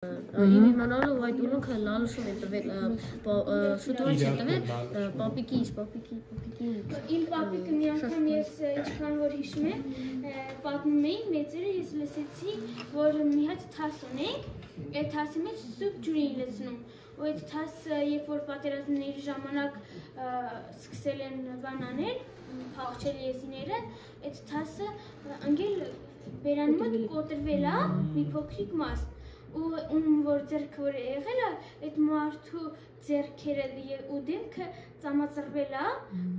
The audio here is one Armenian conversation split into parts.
Իմանալով այդ ուլունքը լալուշում է տվել, շուտորից է տվել, պապիկից։ Իմ պապիկը մի անգամ ես ինչքան որ հիշում եմ, պատմում էին մեծերը ես լսեցի, որ մի հատ թաս ունենք, այդ թասի մեջ սուպ ջուր էին լցնում, ու այդ թասը երբ որ պատերազմների ժամանակ սկսել են բանաներ, փախչել եզիները, այդ թասը ընկել բերանի մոտ կոտրվել է մի փոքրիկ մաս, ու որ ձեռքը որ եղել է, այդ մարդու ձեռքերը ու դեմքը ծամածրվել է,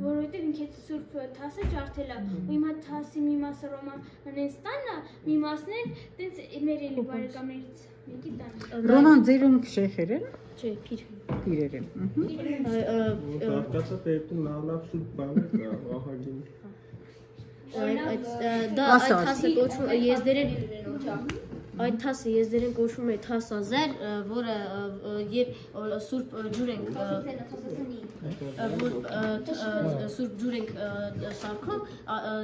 որովհետև ինքը սուրբ թասը ջարդել է, ու հիմա թասի մի մասը Ռոմանեն տանն է, մի մասն էլ տենց մեր էլի բարեկամներից մեկի տանը։ Ռոման ձերոնք շեյխեր են։ Չէ, Իրեր են։ Կարկացա պետում նալավ սուրբ բան է, ահագին։ Դա այդ թասը կոչվում է եզդերեն Այդ թասը եզդերեն կոչվում է թասազեր, որը երբ սուրբ ջուր ենք սարքում,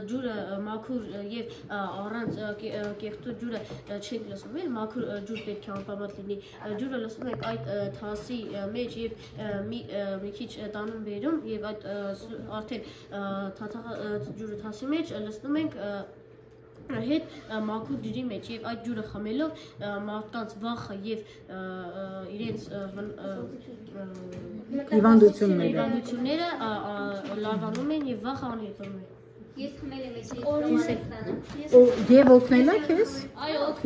ջուրը մաքուր եւ առանց կեղտու ջուրը չենք լսում, մաքուր ջուր պետք է անպայման լինի, ջուրը լսում ենք այդ թասի մեջ եւ մի քիչ տանում բերում եւ այդ արդեն ջուրը թասի մեջ լսնում ենք հետ մաքուր ջրի մեջ եւ այդ ջուրը խմելով մարդկանց վախը եւ իրենց հիվանդությունները լավանում են եւ վախը անհետանում են։ Ես խմել եմ այս Եվ օգնել եք ես։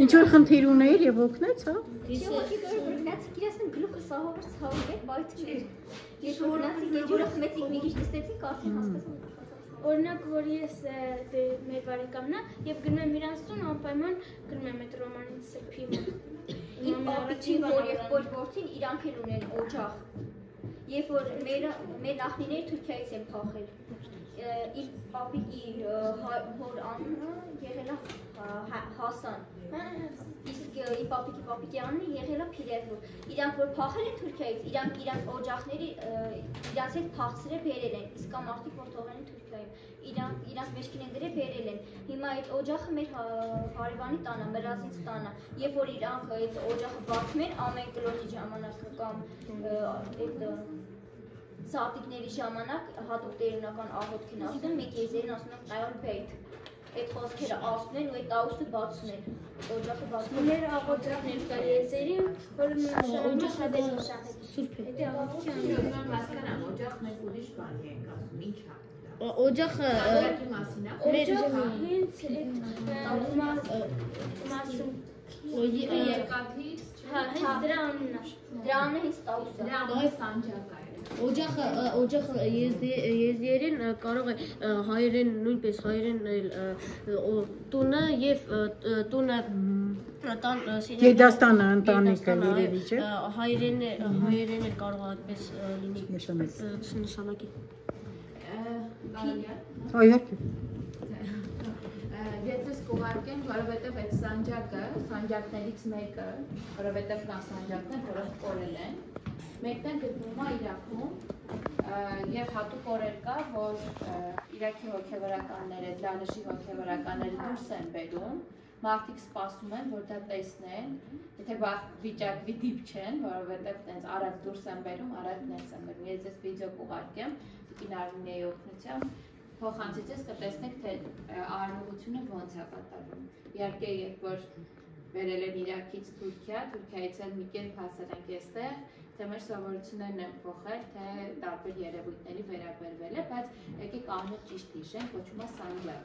Ինչ որ խնդիր ունեիր եւ օգնեց, հա։ Իրասն գլուխը սահովր ցավեր, բայթներ։ Ես օրնացի ջուրը խմեցի, մի քիչ տեսնեցի, արդեն հասկացա։ Օրինակ, որ ես մեր բարեկամն եմ եւ գնում եմ իրանց տուն, անպայման գնում եմ այդ Ռոմանից սրբի մոտ։ Իմ պապիկի եղբոր որդին իրանք էլ ունեն օջախ։ Երբ որ մեր նախնիները Թուրքիայից են փախել։ Իմ պապիկի հոր անունը եղել է Հասան։ Իսկ իմ պապիկի անունը եղել է Փիրեվու։ Իրանք որ փախել են Թուրքիայից, իրանք օջախների իրանց հետ փախցրել բերել են, իսկ մարդիկ որ թողել են Թուրքիայում, իրանք մեջքին են դրել բերել են։ Հիմա այդ օջախը մեր հարևանի տանը, մրազից տանը, երբ որ իրանք այդ օջախը բացում են ամեն կլորի ժամանակ կամ այդ Սատիկների ժամանակ հատուկ տերունական աղոթք են ասում, մեկ եզերին ասում են «Այլ բեյթ», այդ խոսքերը ասում են ու այդ տաուսը բացում են, օջախը բացում են։ Մեր աղոթքներ կա եզերին, որ օջախը դեպի շահետ Սուրբ է։ Դա աղոթքի Հասկանամ, օջախն է ուրիշ բան ենք ասում, ինչ է։ Օջախը օջախը հենց մասում Երկաթից, հա, հենց դրա անունն է։ Դրա անունը հենց տաուսը։ դրա սանջակա է։ Օջախը եզդիերեն կարող է հայերեն նույնպես հայերեն տունը եւ տունը Գերդաստանը ընտանիքը երևի չէ։ հայերեն էլ կարող է այդպես լինի նշանակի։ Այո։ Ես ես կուղարկեմ, որովհետև այդ սանջակներից մեկը, որովհետև կան սանջակներ, որոնք կորել են, մեկն գտնվում է Իրաքում եւ հատուկ օրեր կա, որ Իրաքի հոգեվորականները, Դանիշի հոգեվորականները դուրս են բերում, մարդիկ սպասում են, որ դա տեսնեն, եթե վիճակվի դիպչեն, որովհետև տենց արագ դուրս են բերում, արագ ներս են բերում։ Ես այս վիդեո կուղարկեմ, Տիկին Արմինեի օգնությամբ փոխանցից ես կտեսնեք, թե արարողությունը ոնց է կատարվում։ Իհարկե, երբ որ վերել են Իրաքից Թուրքիա, Թուրքիայից էլ մի կերպ հասել ենք այստեղ, թե մեր սովորություններն են փոխել, թե տարբեր երևույթների վերաբերվել է, բայց եկեք անունը ճիշտ հիշենք, կոչվում է սանջակ։